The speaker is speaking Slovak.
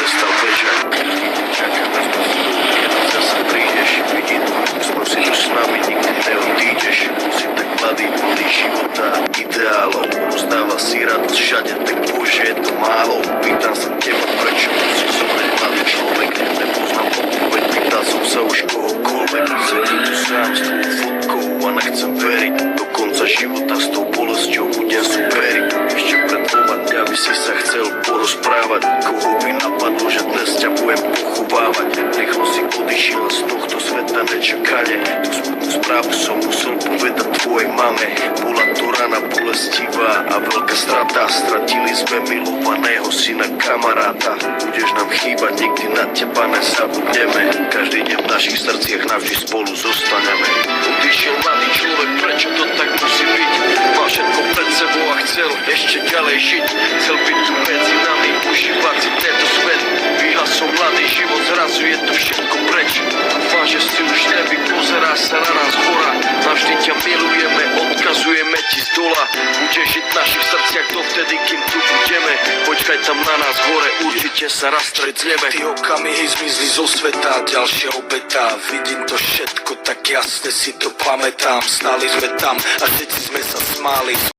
prestal bežať. Čakám na to, keď zase prídeš. Vidím, sme si tu s nami, nikdy neodídeš. Si tak mladý, plný života, ideálov. Rozdáva si radosť všade, tak bože, je to málo. Pýtam sa teba, prečo musí zomrieť mladý človek. Nepoznám odpoveď, pýtal som sa už kohokoľvek. Sedím tu sám s tou fotkou a nechcem veriť. Do konca života s tou bolesťou budem superiť. Ešte pred 2 dňami si sa chcel porozprávať. Koho by napadlo, že dnes ťa budem pochovávať. Rýchlo si odišiel z tohto sveta nečakane. Tú smutnú správu som musel povedať tvojej mame. Bola to rana bolestivá a veľká strata. Stratili sme milovaného syna kamaráta. Budeš nám chýbať, nikdy na teba nezabudneme. Každý deň v našich srdciach navždy spolu zostaneme. Odišiel mladý človek, prečo to tak musí byť? Mal všetko pred sebou a chcel ešte ďalej žiť. Chcel byť tu medzi nami, užívať si tento svet. Vyhasom mladý život, zrazu je to všetko preč. Dúfam, že si už nebi, pozerá sa na nás hora. Navždy ťa milujeme, odkazujeme ti z dola. Budeš žiť v našich srdciach dovtedy, kým tu budeme. Počkaj tam na nás hore, určite sa raz stretneme. Tí okamihy zmizli zo sveta, ďalšia obeta. Vidím to všetko, tak jasne si to pamätám. Stáli sme tam a všetci sme sa smáli.